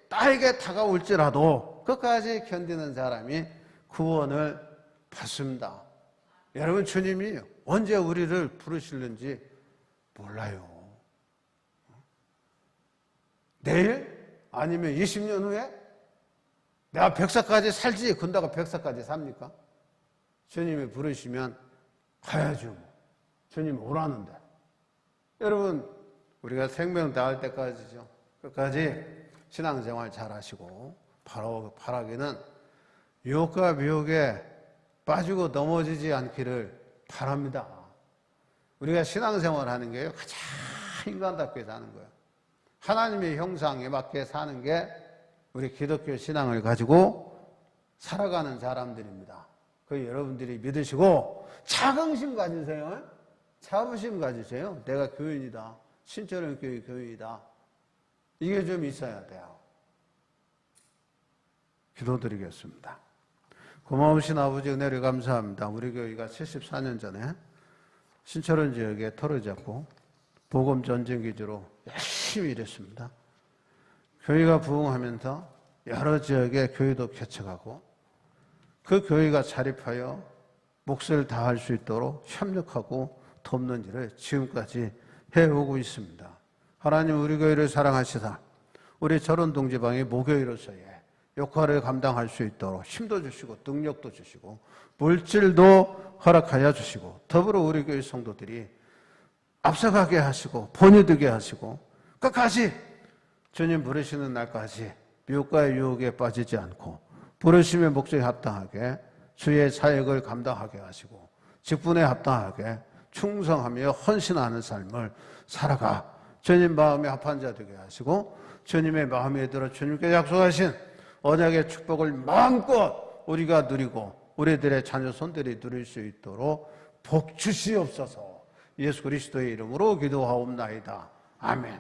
나에게 다가올지라도 끝까지 견디는 사람이 구원을 받습니다. 여러분, 주님이 언제 우리를 부르실는지 몰라요. 내일? 아니면 20년 후에? 내가 100살까지 살지 군다가 100살까지 삽니까? 주님이 부르시면 가야죠. 주님이 오라는데. 여러분, 우리가 생명 다할 때까지죠. 끝까지 신앙생활 잘 하시고 바라기는 유혹과 미혹에 빠지고 넘어지지 않기를 바랍니다. 우리가 신앙생활 하는 게 가장 인간답게 사는 거예요. 하나님의 형상에 맞게 사는 게 우리 기독교 신앙을 가지고 살아가는 사람들입니다. 그 여러분들이 믿으시고 자긍심 가지세요. 자부심 가지세요. 내가 교인이다. 신철원 교회 교인이다. 이게 좀 있어야 돼요. 기도드리겠습니다. 고마우신 아버지 은혜를 감사합니다. 우리 교회가 74년 전에 신철원 지역에 터를 잡고 복음 전쟁 기지로 열심히 일했습니다. 교회가 부흥하면서 여러 지역에 교회도 개척하고 그 교회가 자립하여 몫을 다할 수 있도록 협력하고 돕는 일을 지금까지 해오고 있습니다. 하나님, 우리 교회를 사랑하시사 우리 절원동지방의 모교회로서의 역할을 감당할 수 있도록 힘도 주시고 능력도 주시고 물질도 허락하여 주시고 더불어 우리 교회 성도들이 앞서가게 하시고 본이 되게 하시고 끝까지 주님 부르시는 날까지 미혹과의 유혹에 빠지지 않고 부르심의 목적에 합당하게 주의 사역을 감당하게 하시고 직분에 합당하게 충성하며 헌신하는 삶을 살아가 주님 마음에 합한 자 되게 하시고 주님의 마음에 들어 주님께 약속하신 언약의 축복을 마음껏 우리가 누리고 우리들의 자녀 손들이 누릴 수 있도록 복 주시옵소서. 예수 그리스도의 이름으로 기도하옵나이다. 아멘.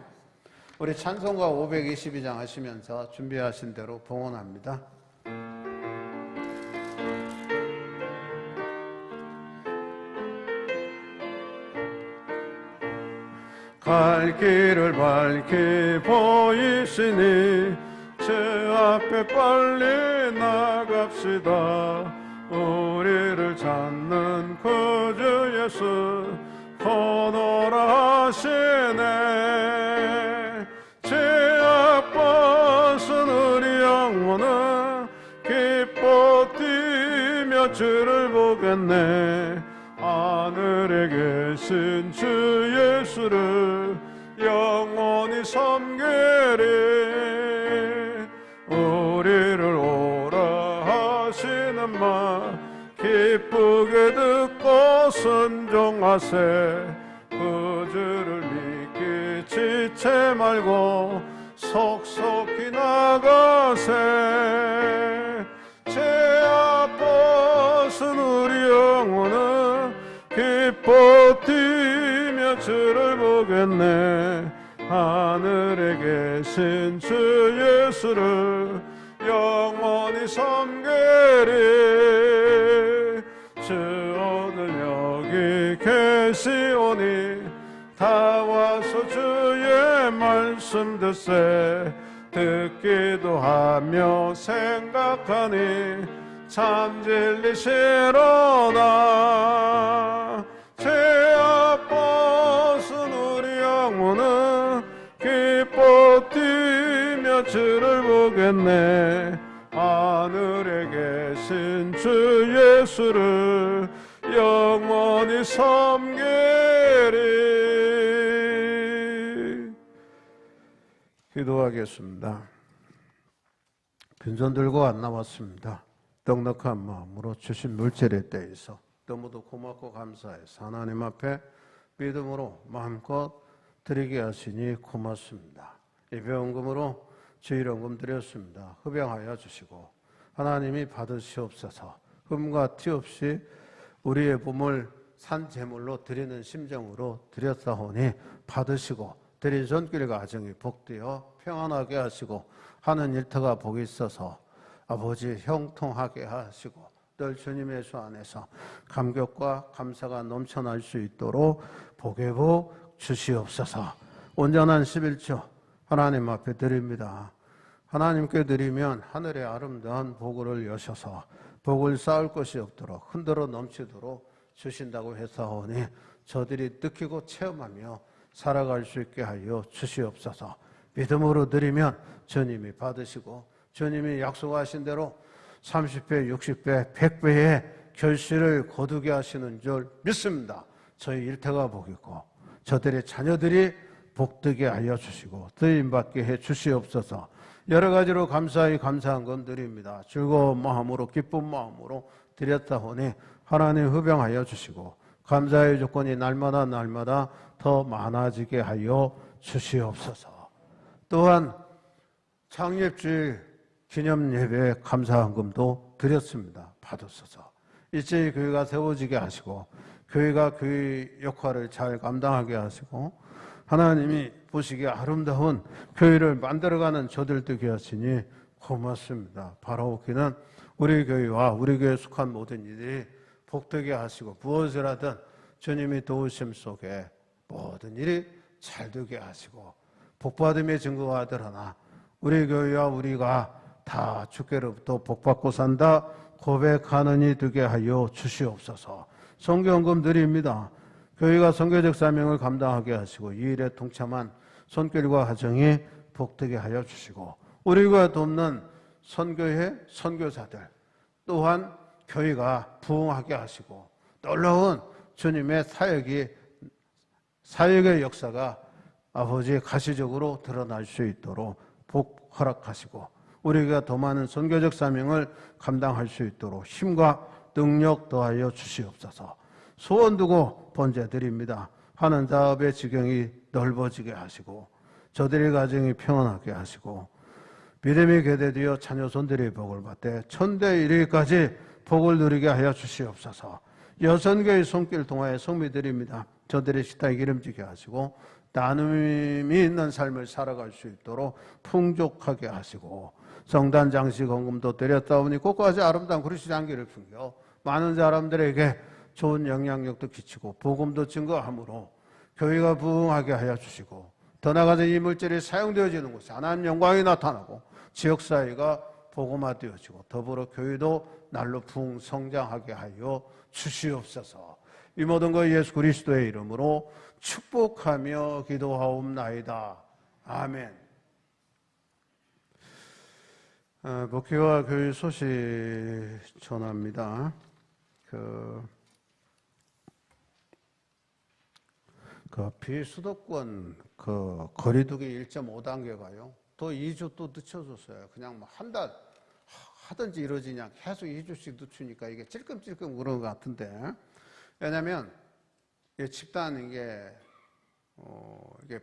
우리 찬송가 522장 하시면서 준비하신 대로 봉헌합니다. 갈 길을 밝히 보이시니 제 앞에 빨리 나갑시다. 우리를 찾는 구주 예수 거노라 하시네. 제 앞벗은 우리 영혼은 기뻐 뛰며 주를 보겠네. 하늘에 계신 주 예수를 영원히 섬기리. 우리를 오라 하시는 말 기쁘게 듣고 순종하세. 구주를 믿기 지체 말고 속속히 나가세. 제 앞벗은 우리 영혼은 기뻐 뛰며 주를 보겠네. 하늘에 계신 주 예수를 영원히 섬기리. 주 오늘 여기 계시오니 다 와서 주의 말씀 듣세. 듣기도 하며 생각하니 참 진리시로다. 제 앞벗은 우리 영혼은 기뻐 뛰며 주를 보겠네. 하늘에 계신 주 예수를 영원히 섬기리. 기도하겠습니다. 빈손 들고 안 나왔습니다. 넉넉한 마음으로 주신 물질에 대해서 너무도 고맙고 감사해서 하나님 앞에 믿음으로 마음껏 드리게 하시니 고맙습니다. 예배원금으로 주일원금 드렸습니다. 흡양하여 주시고 하나님이 받으시옵소서. 흠과 티 없이 우리의 몸을 산 제물로 드리는 심정으로 드렸사오니 받으시고 드린 손길 가정이 복되어 평안하게 하시고 하는 일터가 복이 있어서 아버지 형통하게 하시고 늘 주님의 수 안에서 감격과 감사가 넘쳐날 수 있도록 복의 복 주시옵소서. 온전한 11조 하나님 앞에 드립니다. 하나님께 드리면 하늘의 아름다운 복을 여셔서 복을 쌓을 것이 없도록 흔들어 넘치도록 주신다고 했사오니 저들이 느끼고 체험하며 살아갈 수 있게 하여 주시옵소서. 믿음으로 드리면 주님이 받으시고 주님이 약속하신 대로 30배, 60배, 100배의 결실을 거두게 하시는 줄 믿습니다. 저희 일터가 복이고 저들의 자녀들이 복되게 하여 주시고 드림받게 해 주시옵소서. 여러 가지로 감사히 감사한 건 드립니다. 즐거운 마음으로 기쁜 마음으로 드렸다오니 하나님 흡양하여 주시고 감사의 조건이 날마다 더 많아지게 하여 주시옵소서. 또한 창립주일 기념예배 감사헌금도 드렸습니다. 받으소서. 일제히 교회가 세워지게 하시고 교회가 교회 역할을 잘 감당하게 하시고 하나님이 보시기에 아름다운 교회를 만들어가는 저들 되게 하시니 고맙습니다. 바라옵기는 우리 교회와 우리 교회에 속한 모든 이들이 복되게 하시고 무엇을 하든 주님이 도우심 속에 모든 일이 잘 되게 하시고 복받음의 증거가 되러나 우리 교회와 우리가 다 주께로부터 복받고 산다 고백하는 이 되게 하여 주시옵소서. 선교헌금 드립니다. 교회가 선교적 사명을 감당하게 하시고 이 일에 동참한 손길과 가정이 복되게 하여 주시고 우리가 돕는 선교회 선교사들 또한 교회가 부흥하게 하시고 놀라운 주님의 사역의 역사가 아버지의 가시적으로 드러날 수 있도록 복 허락하시고 우리가 더 많은 선교적 사명을 감당할 수 있도록 힘과 능력 더하여 주시옵소서. 소원 두고 번제드립니다. 하는 자업의 지경이 넓어지게 하시고 저들의 가정이 평안하게 하시고 믿음이 궤대되어 자녀손들의 복을 받되 천대 이르기까지 복을 누리게 하여 주시옵소서. 여선교의 손길 통하여 성미드립니다. 저들의 식탁이 기름지게 하시고 나눔이 있는 삶을 살아갈 수 있도록 풍족하게 하시고 성단 장식 헌금도 드렸다오니 꽃까지 아름다운 그리스도 향기를 풍겨 많은 사람들에게 좋은 영향력도 끼치고 복음도 증거함으로 교회가 부흥하게 하여 주시고 더 나아가서 이 물질이 사용되어지는 곳에 하나님 영광이 나타나고 지역사회가 복음화되어지고 더불어 교회도 날로 풍성장하게 하여 주시옵소서. 이 모든 것 예수 그리스도의 이름으로 축복하며 기도하옵나이다. 아멘. 목회와 교회 소식 전합니다. 비수도권 거리두기 1.5단계가요. 또 2주 또 늦춰졌어요. 그냥 뭐 한 달 하든지 이러지냐 계속 2주씩 늦추니까 이게 찔끔찔끔 그런 것 같은데 왜냐하면 집단 이게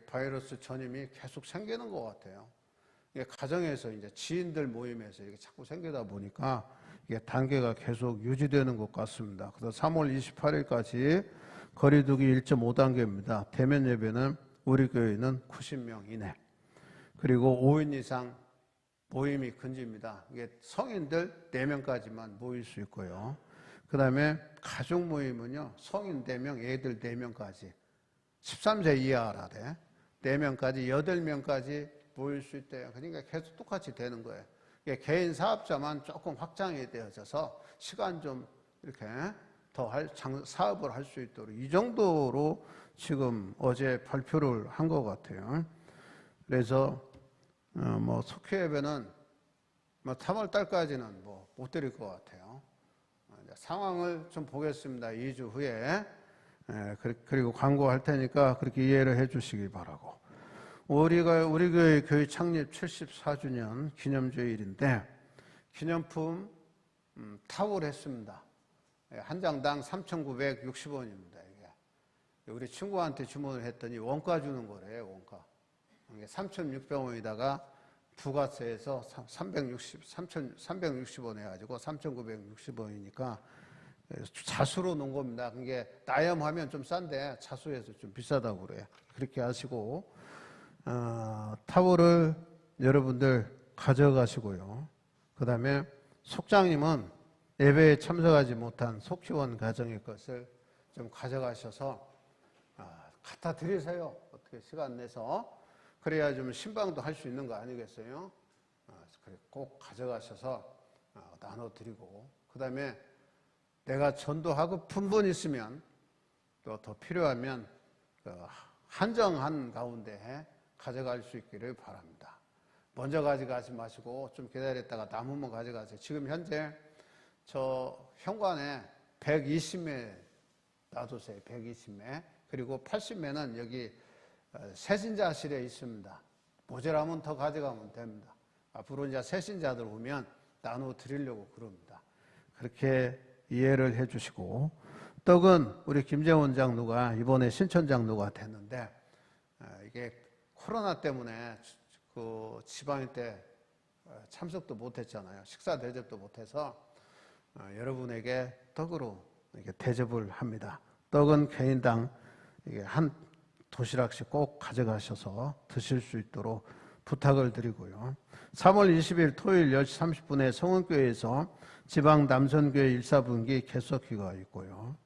바이러스 전임이 계속 생기는 것 같아요. 이게 가정에서 이제 지인들 모임에서 이게 자꾸 생기다 보니까 이게 단계가 계속 유지되는 것 같습니다. 그래서 3월 28일까지 거리두기 1.5단계입니다. 대면 예배는 우리 교회는 90명 이내. 그리고 5인 이상 모임이 금지입니다. 이게 성인들 4명까지만 모일 수 있고요. 그 다음에 가족 모임은요, 성인 4명, 애들 4명까지. 13세 이하라래. 4명까지, 8명까지 모일 수 있대요. 그러니까 계속 똑같이 되는 거예요. 이게 개인 사업자만 조금 확장이 되어져서 시간 좀 이렇게 더 사업을 할 수 있도록 이 정도로 지금 어제 발표를 한 것 같아요. 그래서 속회 예배는 3월 달까지는 못 드릴 것 같아요. 상황을 좀 보겠습니다. 2주 후에. 그리고 광고할 테니까 그렇게 이해를 해 주시기 바라고. 우리 교회 창립 74주년 기념주일인데 기념품 탑을 했습니다. 한 장당 3,960원입니다. 이게 우리 친구한테 주문을 했더니 원가 주는 거래요. 원가 3,600원에다가 부가세에서 360원 해가지고 3,960원이니까 자수로 놓은 겁니다. 그게 나염하면 좀 싼데 자수해서 좀 비싸다고 그래요. 그렇게 하시고 타월을 여러분들 가져가시고요. 그 다음에 속장님은 예배에 참석하지 못한 속시원 가정의 것을 좀 가져가셔서 갖다 드리세요. 어떻게 시간 내서. 그래야 좀 신방도 할 수 있는 거 아니겠어요? 꼭 가져가셔서 나눠드리고 그 다음에 내가 전도하고픈 분 있으면 또 더 필요하면 한정한 가운데 가져갈 수 있기를 바랍니다. 먼저 가져가지 마시고 좀 기다렸다가 남으면 가져가세요. 지금 현재 저 현관에 120매 놔두세요. 120매. 그리고 80매는 여기 세신자실에 있습니다. 모자라면 더 가져가면 됩니다. 앞으로 이제 세신자들 오면 나눠 드리려고 그럽니다. 그렇게 이해를 해 주시고 떡은 우리 김재원 장로가 이번에 신천 장로가 됐는데 이게 코로나 때문에 그 지방일 때 참석도 못했잖아요. 식사 대접도 못해서 여러분에게 떡으로 이렇게 대접을 합니다. 떡은 개인당 이게 한 도시락씩 꼭 가져가셔서 드실 수 있도록 부탁을 드리고요. 3월 20일 토요일 10시 30분에 성은교회에서 지방 남선교회 1사분기 개석기가 있고요.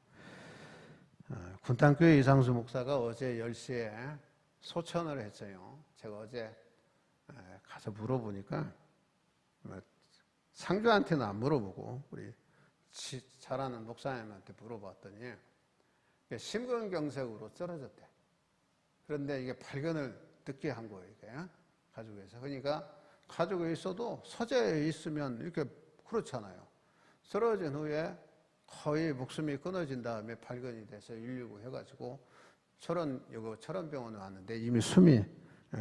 군탄교회 이상수 목사가 어제 10시에 소천을 했어요. 제가 어제 가서 물어보니까 상주한테는 안 물어보고 우리 잘 아는 목사님한테 물어봤더니 심근경색으로 쓰러졌대. 그런데 이게 발견을 늦게 한 거예요. 이게 가족에서. 그러니까 가족에 있어도 서재에 있으면 이렇게 그렇잖아요. 쓰러진 후에 거의 목숨이 끊어진 다음에 발견이 돼서 119 해가지고 철원병원에 왔는데 이미 숨이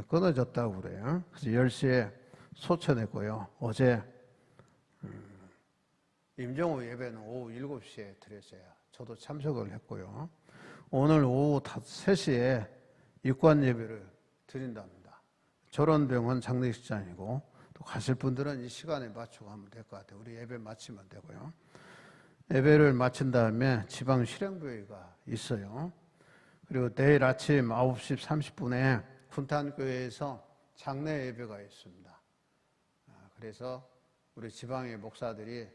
끊어졌다고 그래요. 그래서 10시에 소천했고요. 어제 임종후 예배는 오후 7시에 드렸어요. 저도 참석을 했고요. 오늘 오후 3시에 입관 예배를 드린답니다. 절원병원 장례식장이고 또 가실 분들은 이 시간에 맞추고 하면 될 것 같아요. 우리 예배 마치면 되고요. 예배를 마친 다음에 지방 실행부회가 있어요. 그리고 내일 아침 9시 30분에 군탄교회에서 장례 예배가 있습니다. 그래서 우리 지방의 목사들이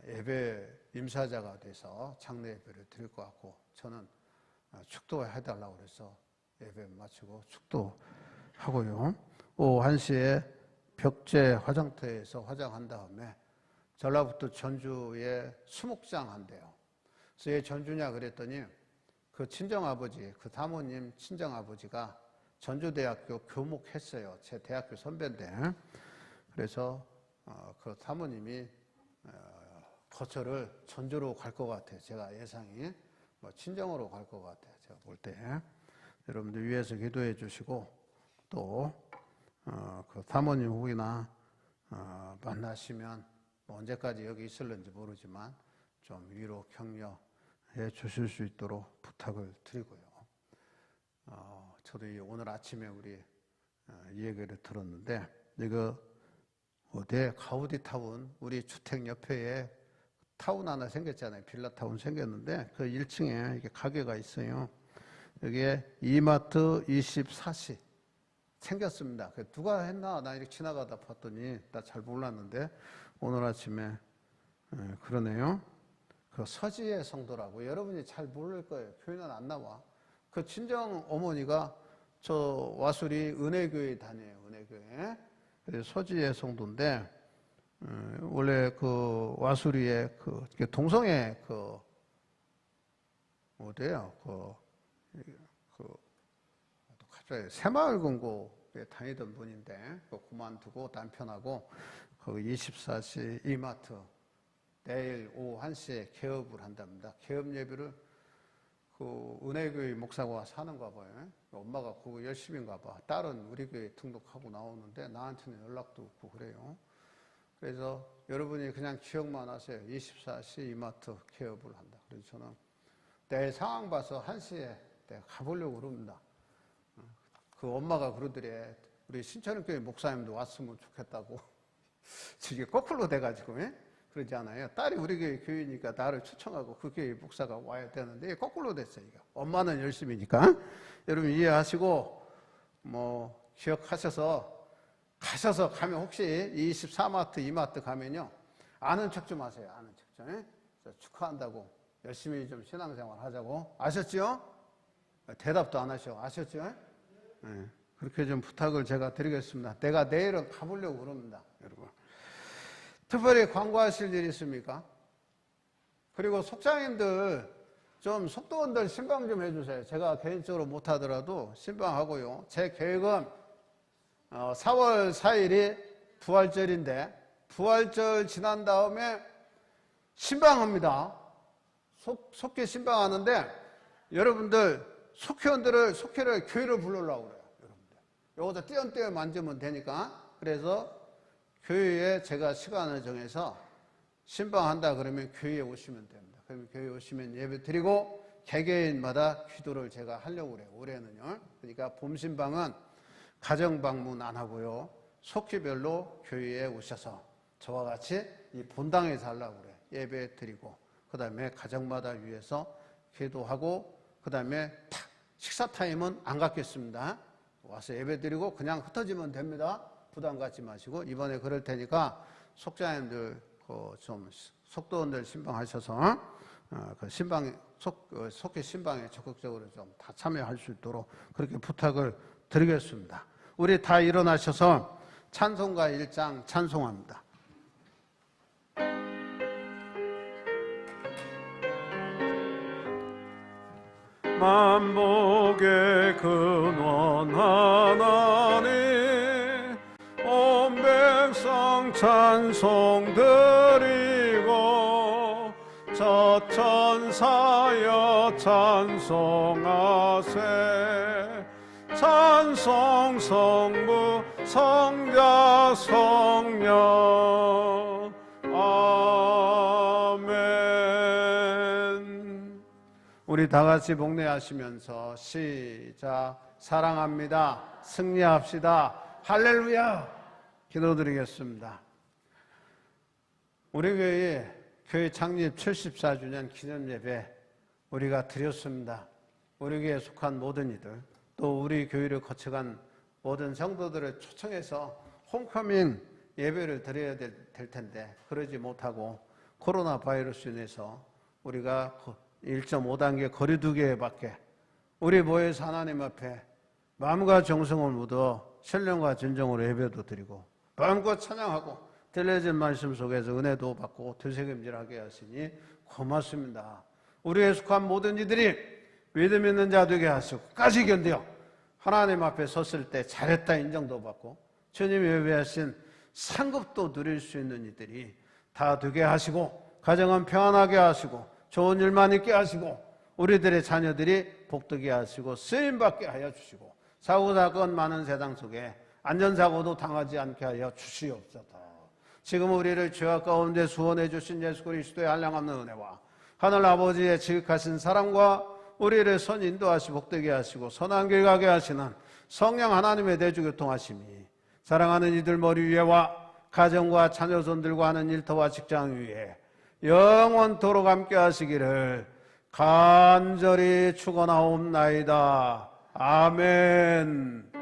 예배 임사자가 돼서 장례 예배를 드릴 것 같고 저는 축도해달라고 그래서 예배 마치고 축도하고요. 오후 1시에 벽제 화장터에서 화장한 다음에 전라북도 전주에 수목장 한대요. 그래서 왜 전주냐 그랬더니 그 친정아버지, 그 사모님 친정아버지가 전주대학교 교목했어요. 제 대학교 선배인데. 그래서 그 사모님이 거처를 전주로 갈 것 같아요. 제가 예상이 뭐 친정으로 갈 것 같아요. 제가 볼 때. 여러분들 위해서 기도해 주시고 또 그 사모님 혹이나 만나시면 뭐 언제까지 여기 있을는지 모르지만 좀 위로 격려해 주실 수 있도록 부탁을 드리고요. 저도 오늘 아침에 우리 이 얘기를 들었는데 이거 어디에 가우디타운 우리 주택 옆에 타운 하나 생겼잖아요. 빌라타운 생겼는데 그 1층에 이렇게 가게가 있어요. 여기에 이마트 24시 생겼습니다. 누가 했나 나 이렇게 지나가다 봤더니 나 잘 몰랐는데 오늘 아침에 그러네요. 그 서지의 성도라고 여러분이 잘 모를 거예요. 표현은 안 나와. 그 친정 어머니가 저 와수리 은혜교회 다녀요. 은혜교회. 서지의 성도인데 원래 그 와수리에 그 동성애 그 어디예요? 갑자기 새마을금고에 다니던 분인데 그만두고 남편하고 그 24시 이마트 내일 오후 1시에 개업을 한답니다. 개업 예배를 그 은혜교회 목사가 와서 하는가 봐요. 엄마가 그거 열심인가 봐. 딸은 우리 교회 등록하고 나오는데 나한테는 연락도 없고 그래요. 그래서 여러분이 그냥 기억만 하세요. 24시 이마트 개업을 한다. 그래서 저는 내일 상황 봐서 1시에 내가 가보려고 그럽니다. 그 엄마가 그러더래. 우리 신천교회 목사님도 왔으면 좋겠다고. 이게 거꾸로 돼가지고 그러지 않아요. 딸이 우리 교회 교회니까 나를 초청하고 그 교회 목사가 와야 되는데 거꾸로 됐어요. 이거. 엄마는 열심히니까. 여러분 이해하시고 뭐 기억하셔서 가셔서 가면 혹시 24마트 이마트 가면요 아는 척 좀 하세요. 아는 척 좀. 축하한다고 열심히 좀 신앙생활 하자고. 아셨죠? 대답도 안 하셔. 아셨죠? 네. 그렇게 좀 부탁을 제가 드리겠습니다. 내가 내일은 가보려고 그럽니다. 여러분. 특별히 광고하실 일 있습니까? 그리고 속장님들 좀 속도원들 신방 좀 해주세요. 제가 개인적으로 못하더라도 신방하고요. 제 계획은 4월 4일이 부활절인데 부활절 지난 다음에 신방합니다. 속회 신방하는데 여러분들 속회를 교회를 부르려고 그래요. 여러분들 요것도 띄엄띄엄 만지면 되니까. 그래서 교회에 제가 시간을 정해서 신방한다 그러면 교회에 오시면 됩니다. 그러면 교회에 오시면 예배 드리고 개개인마다 기도를 제가 하려고 그래요. 올해는요. 그러니까 봄 신방은 가정 방문 안 하고요. 속회별로 교회에 오셔서 저와 같이 이 본당에서 하려고 그래요. 예배 드리고 그 다음에 가정마다 위해서 기도하고 그 다음에 식사 타임은 안 갖겠습니다. 와서 예배 드리고 그냥 흩어지면 됩니다. 부담 갖지 마시고 이번에 그럴 테니까 속자님들 좀 속도원들 신방하셔서 그 속회 신방에 적극적으로 좀 다 참여할 수 있도록 그렇게 부탁을 드리겠습니다. 우리 다 일어나셔서 찬송가 1장 찬송합니다. 만복의 근원 하나님 온 백성 찬송 드리고 감사여 찬송하세. 찬송 성부 성자 성령 아멘. 우리 다 같이 복례하시면서 시작. 사랑합니다. 승리합시다. 할렐루야. 기도드리겠습니다. 우리 교회 창립 74주년 기념예배 우리가 드렸습니다. 우리 교회에 속한 모든 이들, 또 우리 교회를 거쳐간 모든 성도들을 초청해서 홈커밍 예배를 드려야 될 텐데 그러지 못하고 코로나 바이러스 인해서 우리가 1.5단계 거리두기에밖에 우리 모여서 하나님 앞에 마음과 정성을 묻어 신령과 진정으로 예배도 드리고 마음껏 찬양하고 들려진 말씀 속에서 은혜도 받고 되새김질하게 하시니 고맙습니다. 우리에 속한 모든 이들이 믿음 있는 자 되게 하시고 까지 견뎌 하나님 앞에 섰을 때 잘했다 인정도 받고 주님이 예배하신 상급도 누릴 수 있는 이들이 다 되게 하시고 가정은 평안하게 하시고 좋은 일만 있게 하시고 우리들의 자녀들이 복되게 하시고 쓰임받게 하여 주시고 사고사건 많은 세상 속에 안전사고도 당하지 않게 하여 주시옵소서. 지금 우리를 죄악 가운데 수원해 주신 예수 그리스도의 한량없는 은혜와 하늘 아버지의 지극하신 사랑과 우리를 선 인도하시고 복되게 하시고 선한 길 가게 하시는 성령 하나님의 대주교통하심이 사랑하는 이들 머리 위에와 가정과 자녀손들과 하는 일터와 직장 위에 영원토록 함께 하시기를 간절히 축원하옵나이다. 아멘.